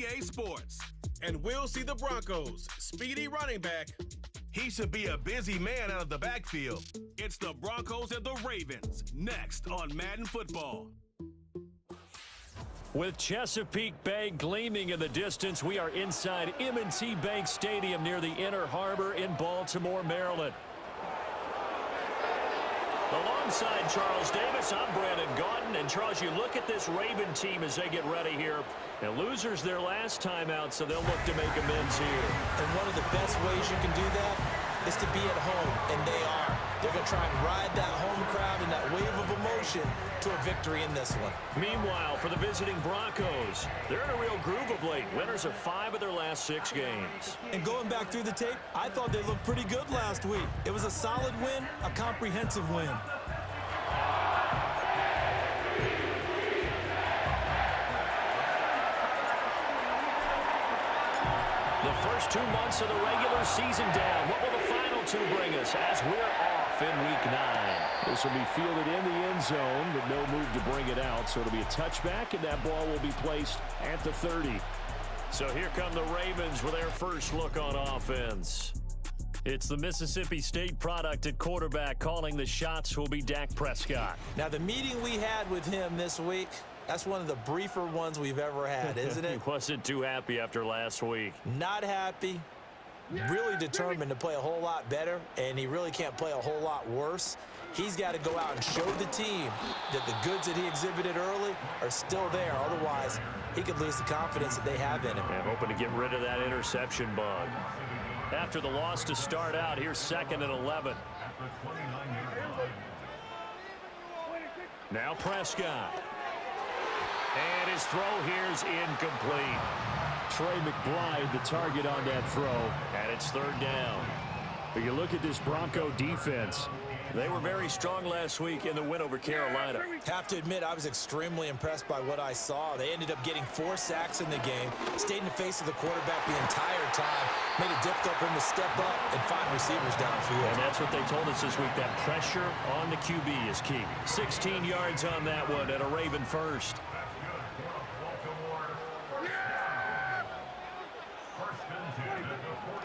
EA Sports. And we'll see the Broncos' speedy running back. He should be a busy man out of the backfield. It's the Broncos and the Ravens, next on Madden Football. With Chesapeake Bay gleaming in the distance, we are inside M&T Bank Stadium near the Inner Harbor in Baltimore, Maryland. Alongside Charles Davis, I'm Brandon Gaudin. And Charles, you look at this Raven team as they get ready here. And losers their last time out, so they'll look to make amends here. And one of the best ways you can do that is to be at home, and they are. They're going to try and ride that home crowd and that wave of emotion to a victory in this one. Meanwhile, for the visiting Broncos, they're in a real groove of late. Winners of 5 of their last 6 games. And going back through the tape, I thought they looked pretty good last week. It was a solid win, a comprehensive win. The first 2 months of the regular season down. What will the final 2 bring us as we're off in Week 9? This will be fielded in the end zone, but no move to bring it out. So it'll be a touchback, and that ball will be placed at the 30. So here come the Ravens with their first look on offense. It's the Mississippi State product at quarterback. Calling the shots will be Dak Prescott. Now, the meeting we had with him this week, that's one of the briefer ones we've ever had, isn't it? He wasn't too happy after last week. Not happy. Really determined to play a whole lot better, and he really can't play a whole lot worse. He's got to go out and show the team that the goods that he exhibited early are still there. Otherwise, he could lose the confidence that they have in him. And hoping to get rid of that interception bug. After the loss to start out, here's 2nd and 11. Now Prescott. And his throw here's incomplete. Trey McBride, the target on that throw. And it's 3rd down. But you look at this Bronco defense. They were very strong last week in the win over Carolina. Have to admit, I was extremely impressed by what I saw. They ended up getting 4 sacks in the game, stayed in the face of the quarterback the entire time, made it difficult for him to step up and find receivers downfield. And that's what they told us this week, that pressure on the QB is key. 16 yards on that one and a Raven first.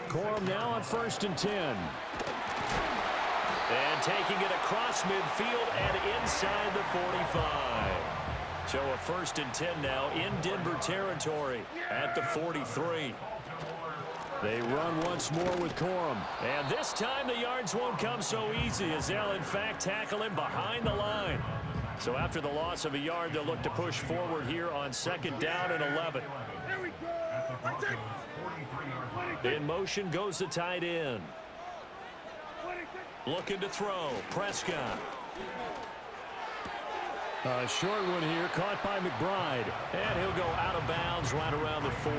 Corum now on 1st and 10. And taking it across midfield and inside the 45. So a 1st and 10 now in Denver territory at the 43. They run once more with Corum. And this time the yards won't come so easy as they'll in fact tackle him behind the line. So after the loss of a yard, they'll look to push forward here on 2nd down and 11. In motion goes the tight end. Looking to throw. Prescott. A short one here, caught by McBride. And he'll go out of bounds right around the 40.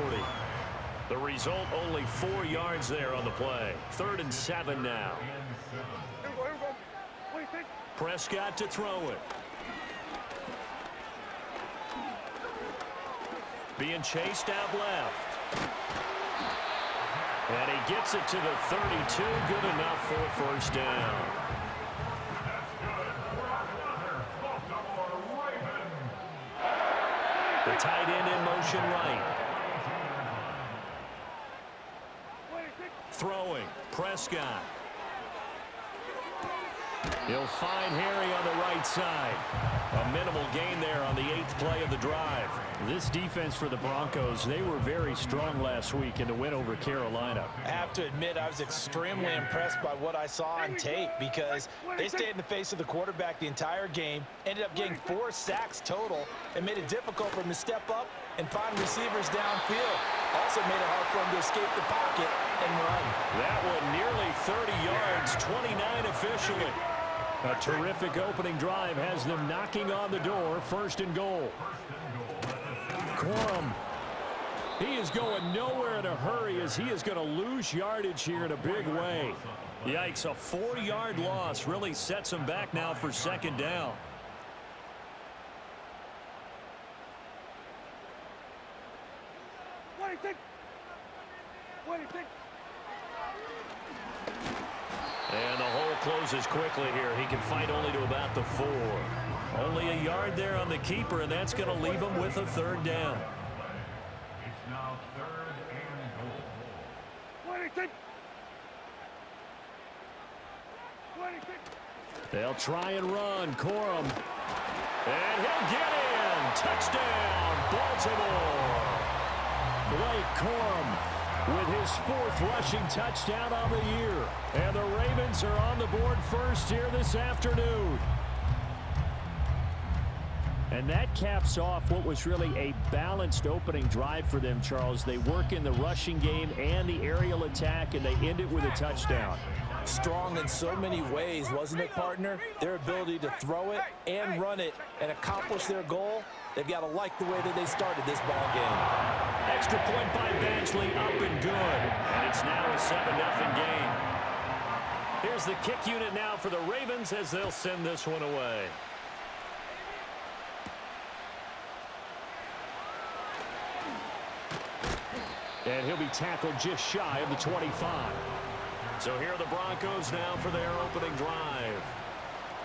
The result, only 4 yards there on the play. 3rd and 7 now. Prescott to throw it. Being chased out left. And he gets it to the 32. Good enough for a 1st down. The tight end in motion right. Throwing. Prescott. He'll find Harry on the right side. A minimal gain there on the 8th play of the drive. This defense for the Broncos, they were very strong last week in the win over Carolina. I have to admit, I was extremely impressed by what I saw on tape because they stayed in the face of the quarterback the entire game, ended up getting 4 sacks total, and made it difficult for him to step up and find receivers downfield. Also made it hard for him to escape the pocket and run. That one nearly 30 yards, 29 officially. A terrific opening drive has them knocking on the door. 1st and goal. Corum. He is going nowhere in a hurry as he is going to lose yardage here in a big way. Yikes, a 4-yard loss really sets him back now for 2nd down. And the hole closes quickly here. He can fight only to about the 4. Only a yard there on the keeper, and that's going to leave him with a 3rd down. They'll try and run. Corum. And he'll get in. Touchdown, Baltimore. Blake Corum with his 4th rushing touchdown on the year. And the Ravens are on the board first here this afternoon. And that caps off what was really a balanced opening drive for them, Charles. They work in the rushing game and the aerial attack, and they end it with a touchdown. Strong in so many ways, wasn't it, partner? Their ability to throw it and run it and accomplish their goal, they've got to like the way that they started this ball game. Extra point by Badgley, up and good. And it's now a 7-0 game. Here's the kick unit now for the Ravens as they'll send this one away. And he'll be tackled just shy of the 25. So here are the Broncos now for their opening drive.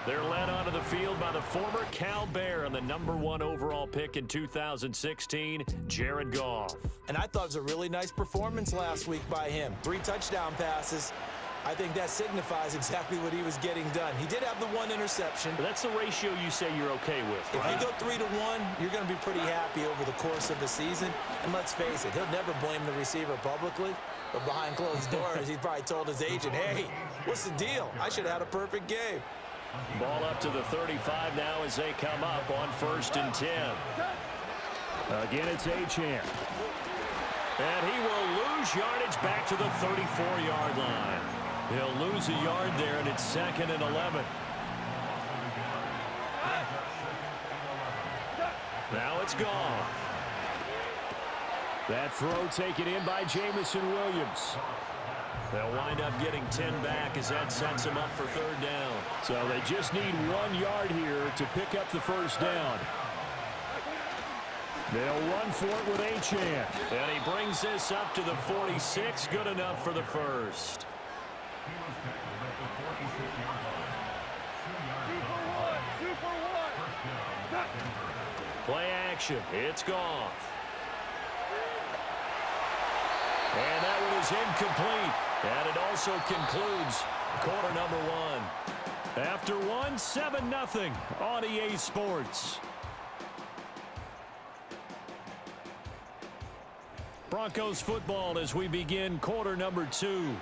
They're led onto the field by the former Cal Bear and the #1 overall pick in 2016, Jared Goff. And I thought it was a really nice performance last week by him. 3 touchdown passes. I think that signifies exactly what he was getting done. He did have the 1 interception. But that's the ratio you say you're okay with, right? If you go 3-to-1, you're going to be pretty happy over the course of the season. And let's face it, he'll never blame the receiver publicly. But behind closed doors, he probably told his agent, hey, what's the deal? I should have had a perfect game. Ball up to the 35 now as they come up on 1st and 10. Again, it's Achane. And he will lose yardage back to the 34-yard line. He'll lose a yard there, and it's 2nd and 11. Now it's gone. That throw taken in by Jamison Williams. They'll wind up getting 10 back as that sets them up for 3rd down. So they just need 1 yard here to pick up the 1st down. They'll run for it with Achane. And he brings this up to the 46. Good enough for the 1st. Play action. It's Goff. And that one is incomplete. And it also concludes quarter #1. After 1, 7-0 on EA Sports. Broncos football as we begin quarter #2.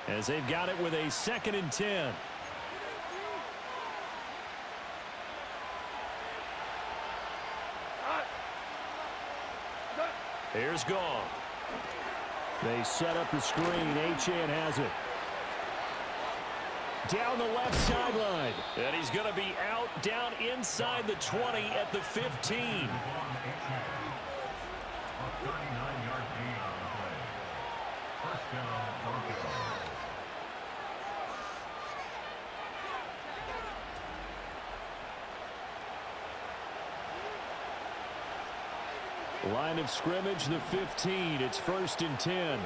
As they've got it with a 2nd and 10. Here's Goff. They set up the screen. Achane has it. Down the left sideline. And he's going to be out down inside the 20 at the 15. Line of scrimmage, the 15. It's 1st and 10.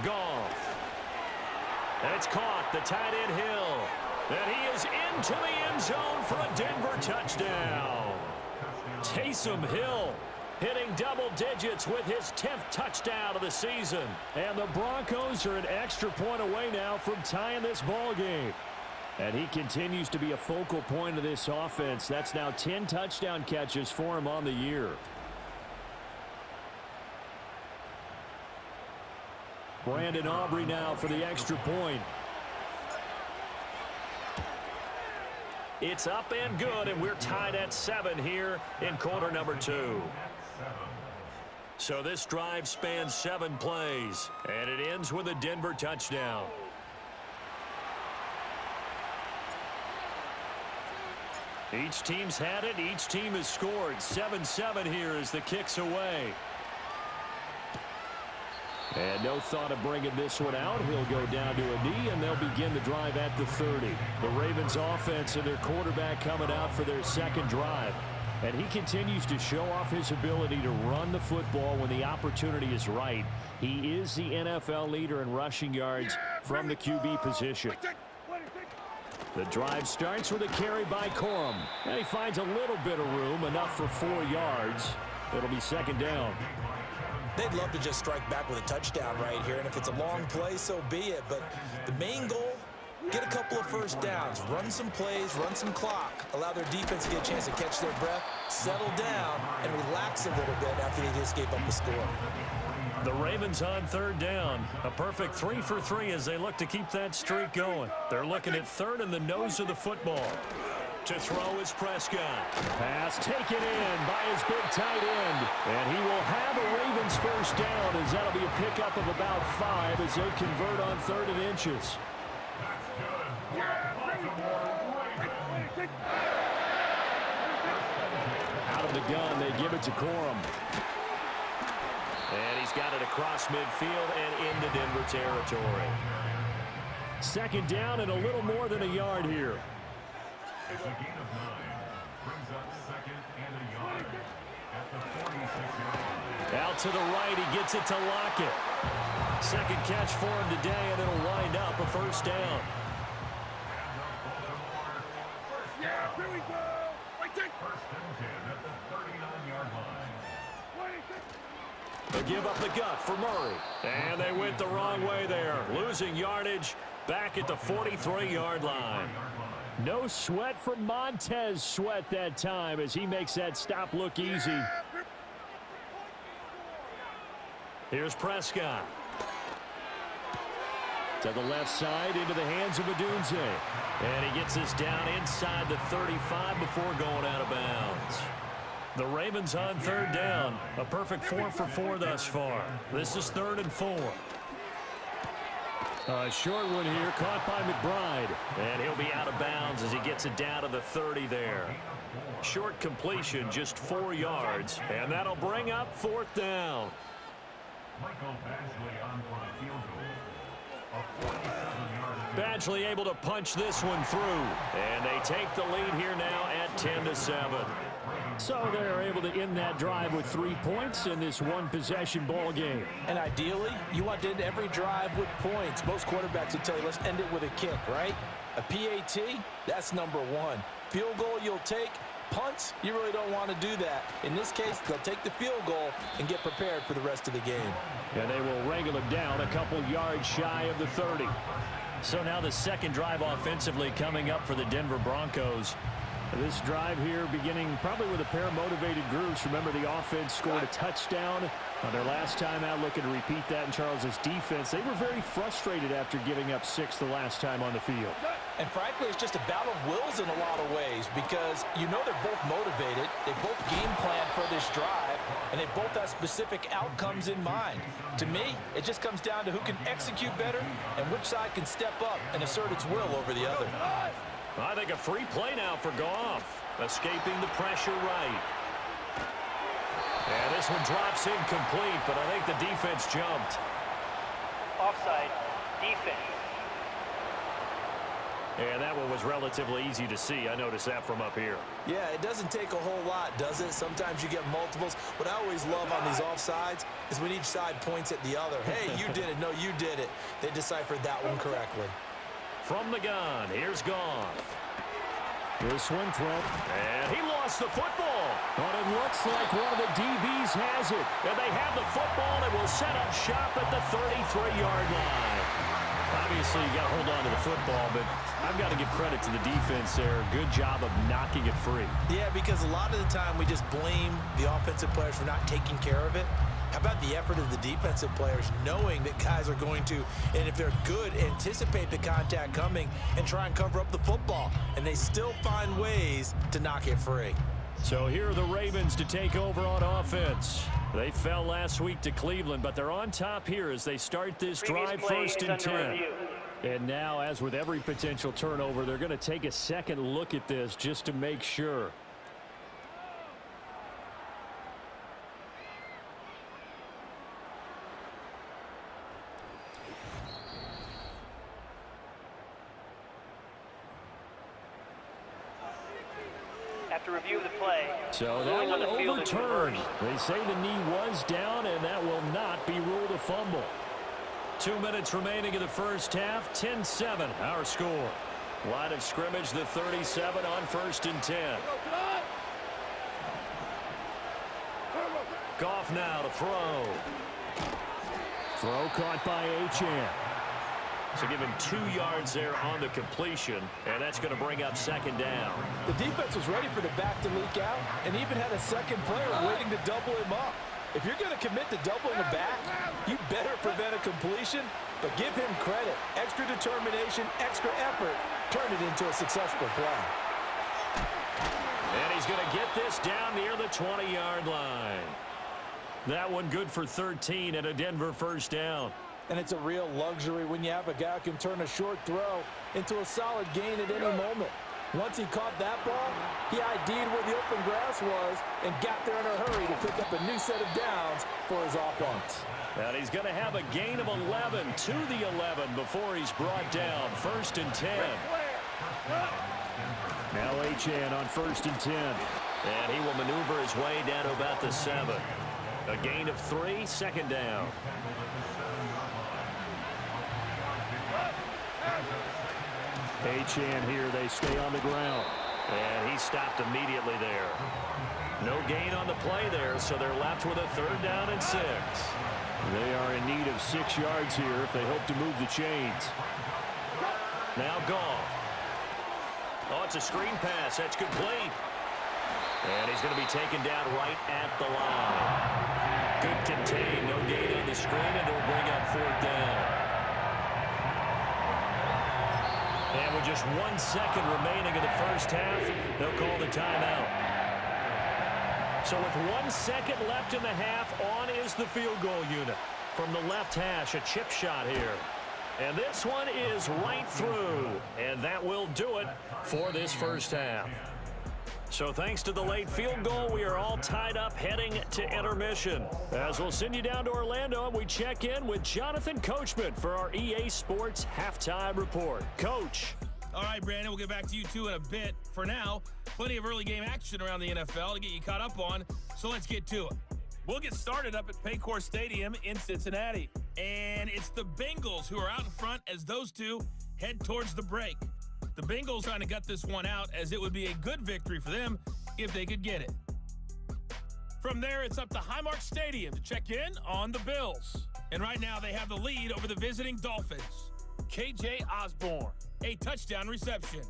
Goff. It's caught. The tight end Hill. And he is into the end zone for a Denver touchdown. Taysom Hill hitting double digits with his 10th touchdown of the season. And the Broncos are an extra point away now from tying this ball game. And he continues to be a focal point of this offense. That's now 10 touchdown catches for him on the year. Brandon Aubrey now for the extra point. It's up and good, and we're tied at 7 here in quarter #2. So this drive spans 7 plays, and it ends with a Denver touchdown. Each team's had it. Each team has scored. 7-7 here as the kick's away. And no thought of bringing this one out. He'll go down to a knee, and they'll begin the drive at the 30. The Ravens offense and their quarterback coming out for their 2nd drive. And he continues to show off his ability to run the football when the opportunity is right. He is the NFL leader in rushing yards from the QB position. The drive starts with a carry by Corum. And he finds a little bit of room, enough for 4 yards. It'll be 2nd down. They'd love to just strike back with a touchdown right here, and if it's a long play, so be it. But the main goal, get a couple of first downs, run some plays, run some clock, allow their defense to get a chance to catch their breath, settle down, and relax a little bit after they just gave up the score. The Ravens on third down. A perfect 3 for 3 as they look to keep that streak going. They're looking at third in the nose of the football. To throw is Prescott. Pass taken in by his big tight end. And he will have a Ravens first down as that'll be a pickup of about 5 as they convert on 3rd and inches. Out of the gun, they give it to Corum. And he's got it across midfield and into Denver territory. 2nd down and a little more than a yard here. It's a gain of 9. Brings up 2nd and a yard at the 46-yard line. Out to the right, he gets it to Lockett. 2nd catch for him today, and it'll wind up a first down. Yeah, here we go. First and 10 at the 39-yard line. They give up the gut for Murray. And they went the wrong way there. Losing yardage back at the 43-yard line. No sweat from Montez Sweat that time as he makes that stop look easy. Here's Prescott. To the left side into the hands of Odunze. And he gets this down inside the 35 before going out of bounds. The Ravens on third down. A perfect 4 for 4 thus far. This is 3rd and 4. A short one here, caught by McBride. And he'll be out of bounds as he gets it down to the 30 there. Short completion, just 4 yards. And that'll bring up 4th down. Michael Badgley on for a field goal. A 47-yard. Badgley able to punch this one through. And they take the lead here now at 10-7. So they're able to end that drive with 3 points in this one-possession ball game. And ideally, you want to end every drive with points. Most quarterbacks would tell you, let's end it with a kick, right? A PAT, that's number 1. Field goal you'll take. Punts, you really don't want to do that. In this case, they'll take the field goal and get prepared for the rest of the game. And they will wrangle him down a couple yards shy of the 30. So now the 2nd drive offensively coming up for the Denver Broncos. This drive here beginning probably with a pair of motivated groups. Remember, the offense scored a touchdown on their last time out, looking to repeat that in Charles's defense. They were very frustrated after giving up 6 the last time on the field. And frankly, it's just a battle of wills in a lot of ways because you know they're both motivated. They both game plan for this drive, and they both have specific outcomes in mind. To me, it just comes down to who can execute better and which side can step up and assert its will over the other. I think a free play now for Goff. Escaping the pressure right. And this one drops incomplete, but I think the defense jumped. Offside, defense. And that one was relatively easy to see. I noticed that from up here. Yeah, it doesn't take a whole lot, does it? Sometimes you get multiples. What I always love on these offsides is when each side points at the other. Hey, you did it. No, you did it. They deciphered that one correctly. From the gun, here's Goff. This one thrown. And he lost the football. But it looks like one of the DBs has it. And they have the football and will set up shop at the 33-yard line. Obviously, you got to hold on to the football, but I've got to give credit to the defense there. Good job of knocking it free. Yeah, because a lot of the time we just blame the offensive players for not taking care of it. How about the effort of the defensive players knowing that guys are going to, and if they're good, anticipate the contact coming and try and cover up the football. And they still find ways to knock it free. So here are the Ravens to take over on offense. They fell last week to Cleveland, but they're on top here as they start this drive 1st and 10. And now, as with every potential turnover, they're going to take a second look at this just to make sure. After review of the play, so that one overturned. They say the knee was down, and that will not be ruled a fumble. 2 minutes remaining in the first half. 10-7, our score. Line of scrimmage, the 37 on 1st and 10. Goff now to throw. Throw caught by Achane. So give him 2 yards there on the completion, and that's going to bring up second down. The defense was ready for the back to leak out and even had a second player waiting to double him up. If you're going to commit to doubling the back, you better prevent a completion, but give him credit. Extra determination, extra effort, turn it into a successful play. And he's going to get this down near the 20-yard line. That one good for 13 and a Denver first down. And it's a real luxury when you have a guy who can turn a short throw into a solid gain at any moment. Once he caught that ball, he ID'd where the open grass was and got there in a hurry to pick up a new set of downs for his offense. And he's going to have a gain of 11 to the 11 before he's brought down. 1st and 10. Now Achane on 1st and 10. And he will maneuver his way down to about the 7. A gain of 3, second down. Achane here, they stay on the ground. And he stopped immediately there. No gain on the play there, so they're left with a 3rd down and 6. They are in need of 6 yards here if they hope to move the chains. Now Goff. Oh, it's a screen pass. That's complete. And he's going to be taken down right at the line. Good contain. No gain on the screen, and it'll bring up 4th down. And with just 1 second remaining in the first half, they'll call the timeout. So with 1 second left in the half, on is the field goal unit. From the left hash, a chip shot here. And this one is right through. And that will do it for this first half. So thanks to the late field goal, we are all tied up heading to intermission. As we'll send you down to Orlando, and we check in with Jonathan Coachman for our EA Sports Halftime Report. Coach. All right, Brandon, we'll get back to you two in a bit. For now, plenty of early game action around the NFL to get you caught up on, so let's get to it. We'll get started up at Paycor Stadium in Cincinnati. And it's the Bengals who are out in front as those two head towards the break. The Bengals trying to gut this one out, as it would be a good victory for them if they could get it. From there, it's up to Highmark Stadium to check in on the Bills. And right now, they have the lead over the visiting Dolphins. KJ Osborne, a touchdown reception.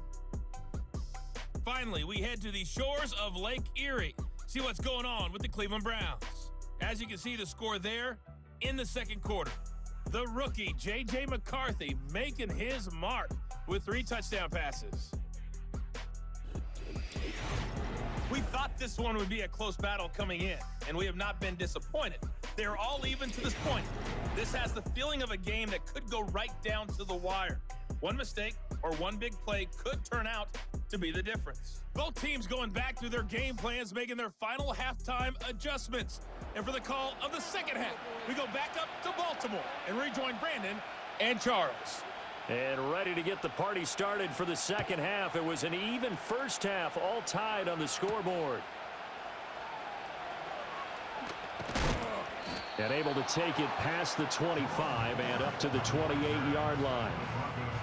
Finally, we head to the shores of Lake Erie. See what's going on with the Cleveland Browns. As you can see the score there in the second quarter. The rookie, J.J. McCarthy, making his mark with 3 touchdown passes. We thought this one would be a close battle coming in, and we have not been disappointed. They're all even to this point. This has the feeling of a game that could go right down to the wire. One mistake or one big play could turn out to be the difference. Both teams going back through their game plans, making their final halftime adjustments. And for the call of the second half, we go back up to Baltimore and rejoin Brandon and Charles. And ready to get the party started for the second half. It was an even first half, all tied on the scoreboard. And able to take it past the 25 and up to the 28-yard line.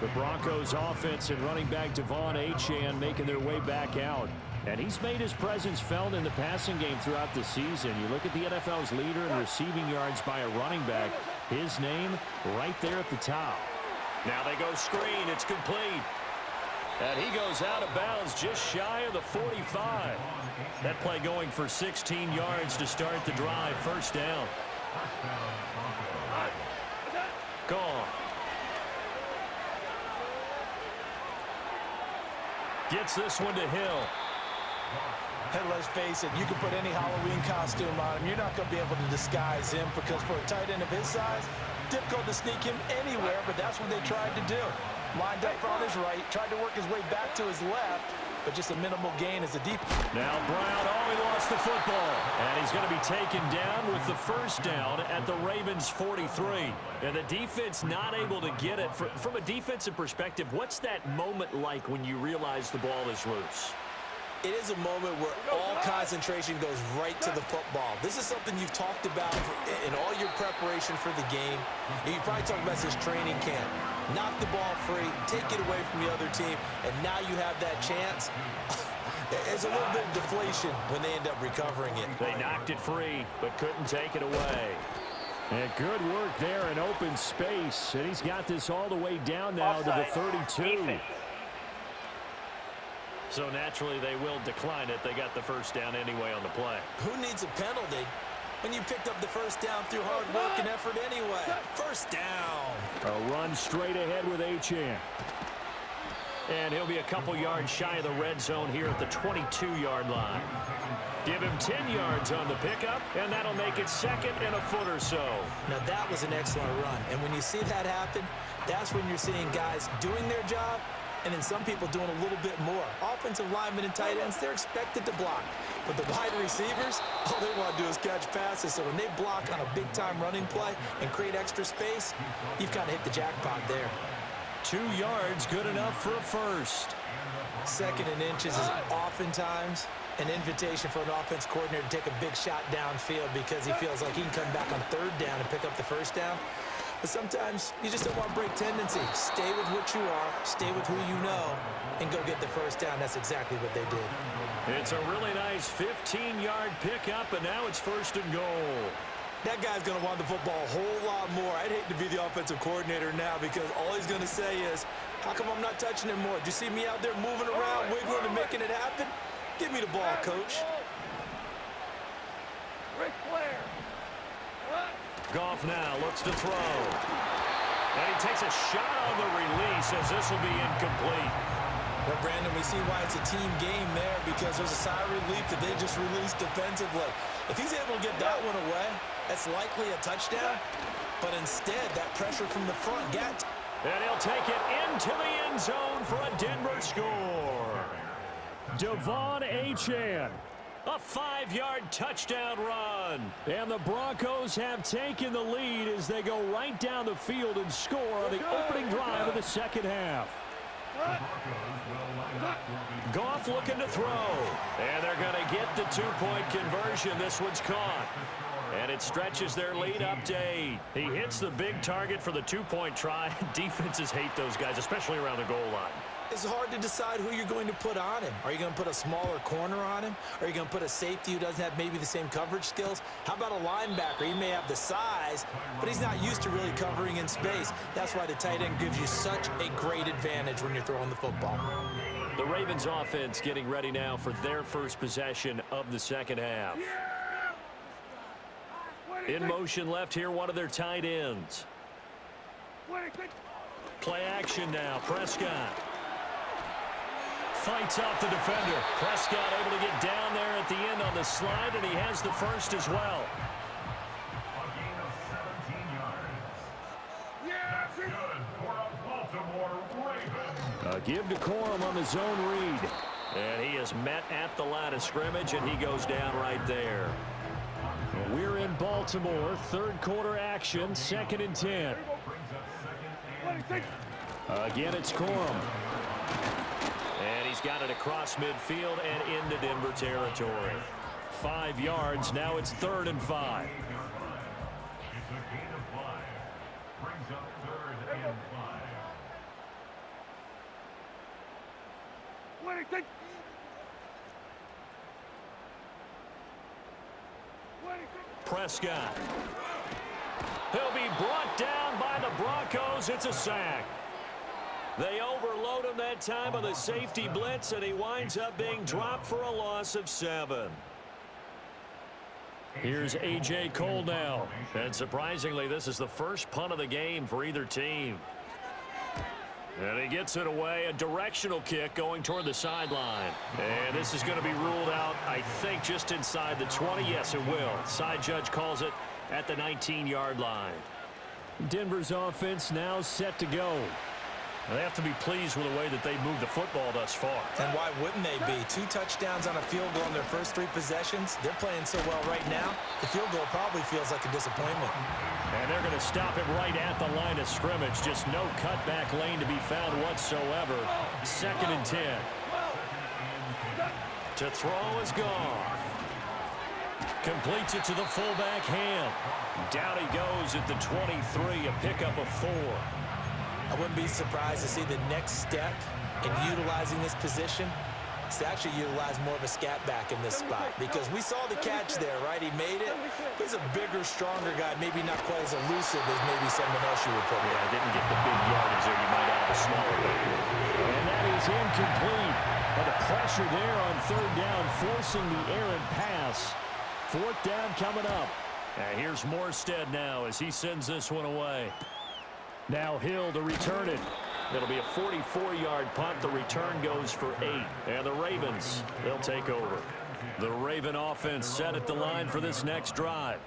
The Broncos offense and running back Devon Achane making their way back out. And he's made his presence felt in the passing game throughout the season. You look at the NFL's leader in receiving yards by a running back. His name right there at the top. Now they go screen. It's complete. And he goes out of bounds just shy of the 45. That play going for 16 yards to start the drive. First down. Gone. Gets this one to Hill. And let's face it, you can put any Halloween costume on him. You're not going to be able to disguise him because for a tight end of his size, difficult to sneak him anywhere, but that's what they tried to do. Lined up on his right, tried to work his way back to his left, but just a minimal gain as a deep. Now Brown, he lost the football. And he's going to be taken down with the first down at the Ravens 43. And the defense not able to get it. From a defensive perspective, what's that moment like when you realize the ball is loose? It is a moment where all concentration goes right to the football. This is something you've talked about in all your preparation for the game. You probably talked about this training camp. Knock the ball free, take it away from the other team, and now you have that chance. There's a little bit of deflation when they end up recovering it. They knocked it free, but couldn't take it away. And good work there in open space. And he's got this all the way down now to the 32. Defense. So naturally, they will decline it. They got the first down anyway on the play. Who needs a penalty when you picked up the first down through hard work and effort anyway? First down. A run straight ahead with Achane. And he'll be a couple yards shy of the red zone here at the 22-yard line. Give him 10 yards on the pickup, and that'll make it second and a foot or so. Now, that was an excellent run. And when you see that happen, that's when you're seeing guys doing their job and then some people doing a little bit more. Offensive linemen and tight ends, they're expected to block. But the wide receivers, all they want to do is catch passes. So when they block on a big-time running play and create extra space, you've kind of hit the jackpot there. 2 yards, good enough for a first. Second and inches is oftentimes an invitation for an offense coordinator to take a big shot downfield because he feels like he can come back on third down and pick up the first down. But sometimes you just don't want to break tendency. Stay with what you are, stay with who you know, and go get the first down. That's exactly what they did. It's a really nice 15-yard pickup, and now it's first and goal. That guy's going to want the football a whole lot more. I'd hate to be the offensive coordinator now because all he's going to say is, how come I'm not touching him more? Do you see me out there moving around, wiggling, and making it happen? Give me the ball, coach. Goff now looks to throw. And he takes a shot on the release as this will be incomplete. Well, Brandon, we see why it's a team game there because there's a sigh of relief that they just released defensively. If he's able to get that one away, that's likely a touchdown. But instead, that pressure from the front gets. And he'll take it into the end zone for a Denver score. Devon Achane. A 5-yard touchdown run. And the Broncos have taken the lead as they go right down the field and score on the opening drive of the second half. Goff looking to throw. And they're going to get the 2-point conversion. This one's caught. And it stretches their lead up to 8. He hits the big target for the 2-point try. Defenses hate those guys, especially around the goal line. It's hard to decide who you're going to put on him. Are you going to put a smaller corner on him? Are you going to put a safety who doesn't have maybe the same coverage skills? How about a linebacker? He may have the size, but he's not used to really covering in space. That's why the tight end gives you such a great advantage when you're throwing the football. The Ravens offense getting ready now for their first possession of the second half. In motion left here, one of their tight ends. Play action now, Prescott. Fights off the defender. Prescott able to get down there at the end on the slide, and he has the first as well. A gain of 17 yards. That's good for a Baltimore Ravens. Give to Corum on the zone read. And he is met at the line of scrimmage, and he goes down right there. We're in Baltimore. Third quarter action. 2nd and 10. Again, it's Corum. And he's got it across midfield and into Denver territory. 5 yards. Now it's 3rd and 5. It's a gain of 5. Brings up 3rd and 5. Prescott. He'll be brought down by the Broncos. It's a sack. They overload him that time on the safety blitz, and he winds up being dropped for a loss of 7. Here's A.J. Cole now. And surprisingly, this is the first punt of the game for either team. And he gets it away, a directional kick going toward the sideline. And this is going to be ruled out, I think, just inside the 20. Yes, it will. Side judge calls it at the 19-yard line. Denver's offense now set to go. They have to be pleased with the way that they've moved the football thus far. And why wouldn't they be? 2 touchdowns on a field goal in their first 3 possessions. They're playing so well right now, the field goal probably feels like a disappointment. And they're going to stop him right at the line of scrimmage. Just no cutback lane to be found whatsoever. 2nd and 10. To throw is Goff. Completes it to the fullback Ham. Down he goes at the 23, a pickup of 4. I wouldn't be surprised to see the next step in utilizing this position quarterbacks to actually utilize more of a scat back in this spot, because we saw the catch there, right? He made it. He's a bigger, stronger guy, maybe not quite as elusive as maybe someone else you would put there. Didn't get the big yardage there. You might have a smaller one. And that is incomplete. But the pressure there on third down, forcing the errant pass. Fourth down coming up. And here's Morstead now as he sends this one away. Now Hill to return it. It'll be a 44-yard punt. The return goes for 8. And the Ravens, they'll take over. The Raven offense set at the line for this next drive.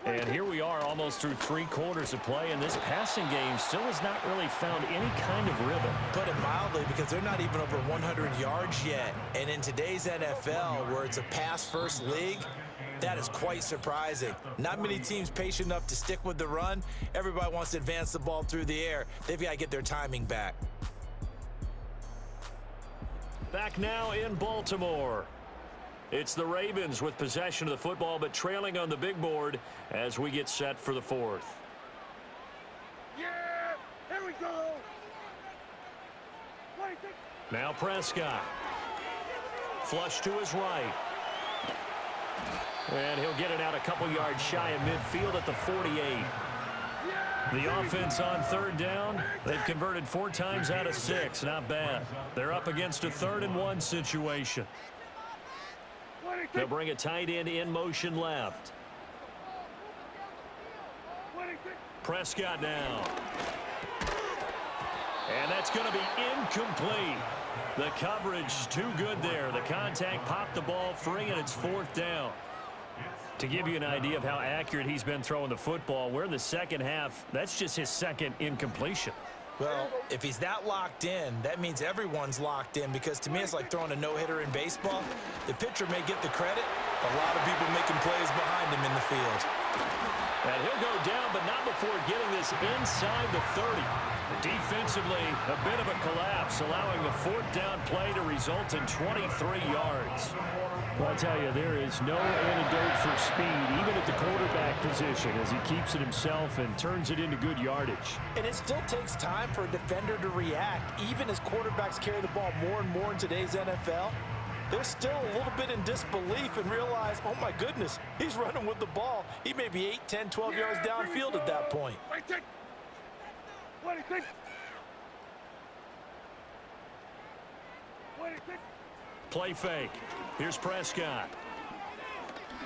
And here we are almost through 3 quarters of play, and this passing game still has not really found any kind of rhythm. Put it mildly, because they're not even over 100 yards yet. And in today's NFL, where it's a pass-first league, that is quite surprising. Not many teams patient enough to stick with the run. Everybody wants to advance the ball through the air. They've got to get their timing back. Back now in Baltimore. It's the Ravens with possession of the football, but trailing on the big board as we get set for the fourth. Yeah, here we go. Now Prescott. Flush to his right. And he'll get it out a couple yards shy of midfield at the 48. The offense on third down, they've converted 4 times out of 6. Not bad. They're up against a 3rd and 1 situation. They'll bring a tight end in motion left. Prescott now. And that's going to be incomplete. The coverage too good there. The contact popped the ball free, and it's 4th down. To give you an idea of how accurate he's been throwing the football, we're in the second half. That's just his 2nd incompletion. Well, if he's that locked in, that means everyone's locked in, because to me it's like throwing a no-hitter in baseball. The pitcher may get the credit, a lot of people making plays behind him in the field. And he'll go down, but not before getting this inside the 30. Defensively, a bit of a collapse, allowing the 4th down play to result in 23 yards. Well, I'll tell you, there is no antidote for speed, even at the quarterback position, as he keeps it himself and turns it into good yardage. And it still takes time for a defender to react. Even as quarterbacks carry the ball more and more in today's NFL, they're still a little bit in disbelief and realize, oh my goodness, he's running with the ball. He may be 8, 10, 12 yards downfield at that point. Play fake. Here's Prescott.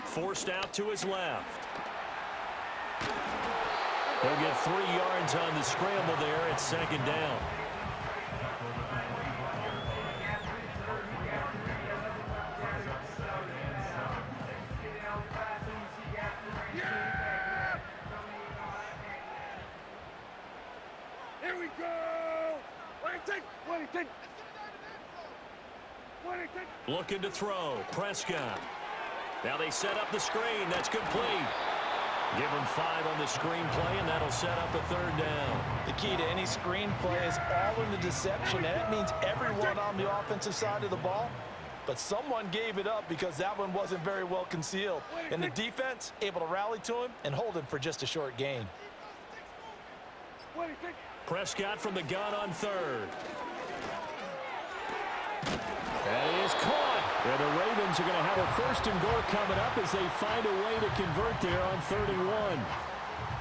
Forced out to his left. He'll get 3 yards on the scramble there at 2nd down. Here we go. Looking to throw. Prescott. Now they set up the screen. That's complete. Give him 5 on the screenplay, and that'll set up a 3rd down. The key to any screenplay is all in the deception, and that means everyone on the offensive side of the ball. But someone gave it up because that one wasn't very well concealed. And the defense able to rally to him and hold him for just a short gain. Prescott from the gun on 3rd. That is caught. And the Ravens are going to have a 1st and goal coming up as they find a way to convert there on 3rd and 1.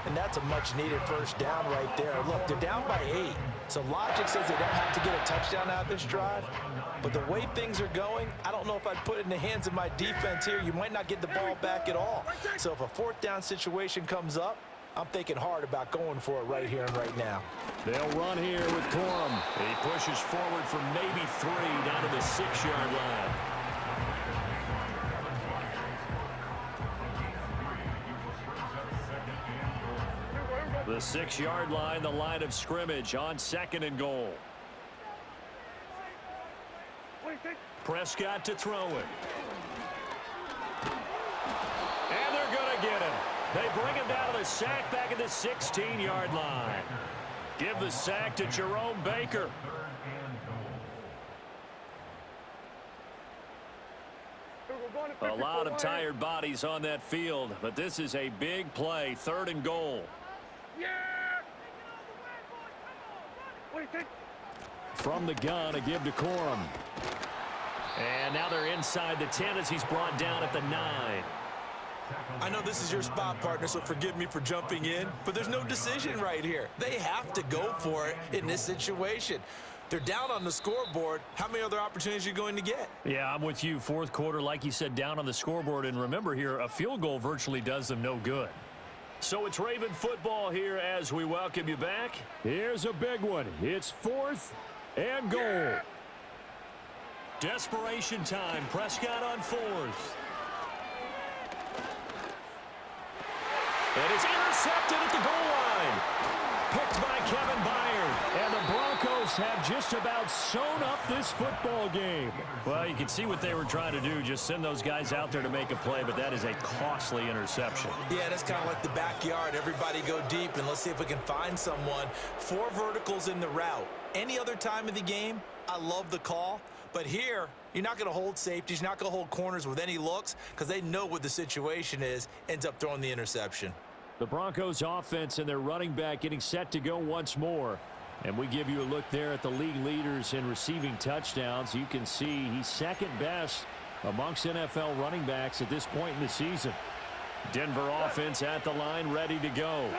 And that's a much-needed 1st down right there. Look, they're down by 8. So logic says they don't have to get a touchdown out of this drive. But the way things are going, I don't know if I'd put it in the hands of my defense here. You might not get the ball back at all. So if a 4th down situation comes up, I'm thinking hard about going for it right here and right now. They'll run here with Corum. He pushes forward for maybe 3 down to the 6-yard line. The 6-yard line, the line of scrimmage on 2nd and goal. Prescott to throw it. And they're going to get him. They bring him down to the sack back at the 16-yard line. Give the sack to Jerome Baker. A lot of tired bodies on that field, but this is a big play, 3rd and goal. From the gun, a give to Corum. And now they're inside the 10 as he's brought down at the 9. I know this is your spot, partner, so forgive me for jumping in, but there's no decision right here. They have to go for it in this situation. They're down on the scoreboard. How many other opportunities are you going to get? Yeah, I'm with you. Fourth quarter, like you said, down on the scoreboard. And remember here, a field goal virtually does them no good. So it's Raven football here as we welcome you back. Here's a big one. It's 4th and goal. Desperation time. Prescott on 4th. And it's intercepted at the goal line. Picked by Kevin Byard. And the Broncos have just about sewn up this football game. Well, you can see what they were trying to do. Just send those guys out there to make a play, but that is a costly interception. Yeah, that's kind of like the backyard. Everybody go deep, and let's see if we can find someone. 4 verticals in the route. Any other time of the game, I love the call. But here, you're not going to hold safeties. You're not going to hold corners with any looks because they know what the situation is. Ends up throwing the interception. The Broncos offense and their running back getting set to go once more. And we give you a look there at the league leaders in receiving touchdowns. You can see he's second best amongst NFL running backs at this point in the season. Denver offense at the line, ready to go.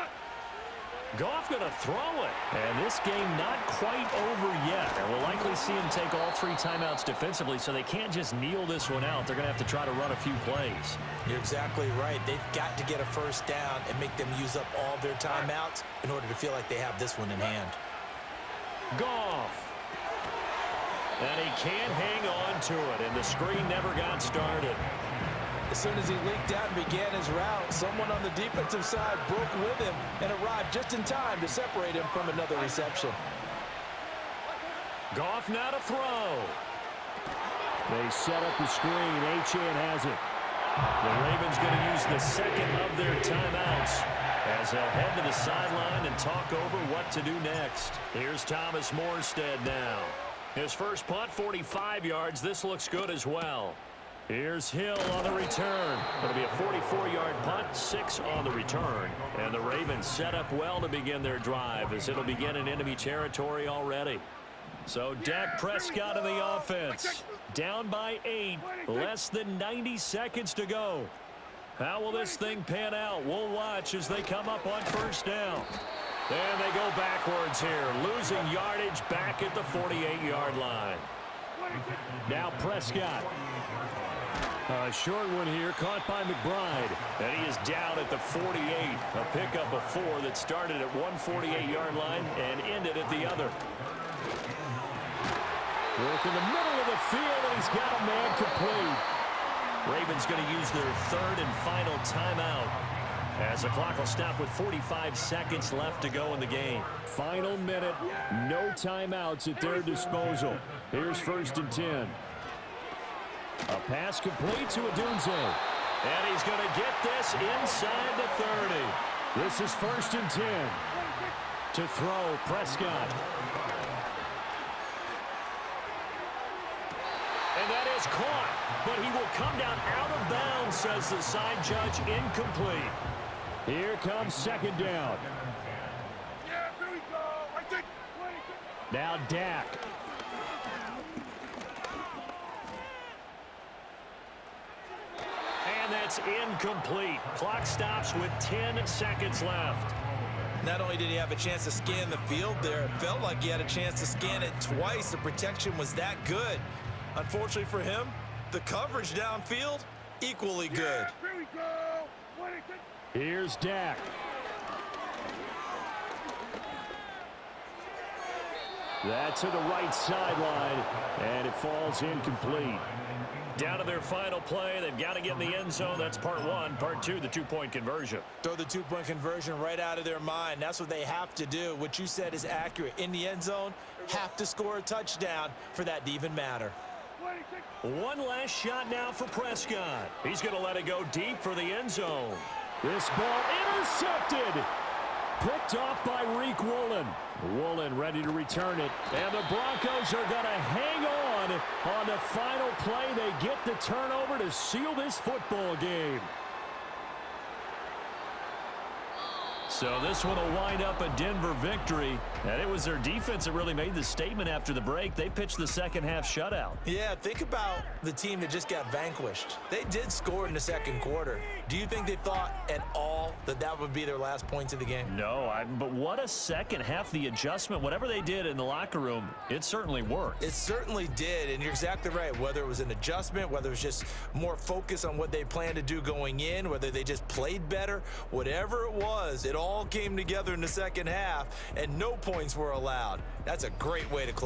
Goff going to throw it. And this game not quite over yet. And we'll likely see him take all 3 timeouts defensively, so they can't just kneel this one out. They're going to have to try to run a few plays. You're exactly right. They've got to get a first down and make them use up all their timeouts in order to feel like they have this one in hand. Goff. And he can't hang on to it, and the screen never got started. As soon as he leaked out and began his route, someone on the defensive side broke with him and arrived just in time to separate him from another reception. Goff now to throw. They set up the screen. Achane has it. The Ravens going to use the second of their timeouts as they'll head to the sideline and talk over what to do next. Here's Thomas Morstead now. His first punt, 45 yards. This looks good as well. Here's Hill on the return. It'll be a 44-yard punt, 6 on the return. And the Ravens set up well to begin their drive as it'll begin in enemy territory already. So Dak Prescott of the offense. Down by 8. Less than 90 seconds to go. How will this thing pan out? We'll watch as they come up on first down. And they go backwards here. Losing yardage back at the 48-yard line. Now Prescott. A short one here, caught by McBride. And he is down at the 48. A pickup of 4 that started at one 48-yard line and ended at the other. Work in the middle of the field, and he's got a man complete. Ravens going to use their 3rd and final timeout as the clock will stop with 45 seconds left to go in the game. Final minute, no timeouts at their disposal. Here's 1st and 10. A pass complete to Odunze. And he's going to get this inside the 30. This is 1st and 10. To throw, Prescott. And that is caught. But he will come down out of bounds, says the side judge. Incomplete. Here comes 2nd down. Yeah, here we go. I think. Now Dak. And that's incomplete. Clock stops with 10 seconds left. Not only did he have a chance to scan the field there, it felt like he had a chance to scan it twice. The protection was that good. Unfortunately for him, the coverage downfield, equally good. Yeah, here we go. Here's Dak. That's to the right sideline, and it falls incomplete. Down to their final play. They've got to get in the end zone. That's part 1. Part 2, the 2-point conversion. Throw the 2-point conversion right out of their mind. That's what they have to do. What you said is accurate. In the end zone, have to score a touchdown for that to even matter. One last shot now for Prescott. He's going to let it go deep for the end zone. This ball intercepted. Picked off by Reek Woolen. Woolen ready to return it. And the Broncos are going to hang on the final play. They get the turnover to seal this football game. So this one will wind up a Denver victory. And it was their defense that really made the statement after the break. They pitched the second half shutout. Yeah, think about the team that just got vanquished. They did score in the second quarter. Do you think they thought at all that that would be their last points of the game? No, but what a second half. The adjustment, whatever they did in the locker room, it certainly worked. It certainly did, and you're exactly right. Whether it was an adjustment, whether it was just more focus on what they planned to do going in, whether they just played better, whatever it was, it all came together in the second half, and no points were allowed. That's a great way to close.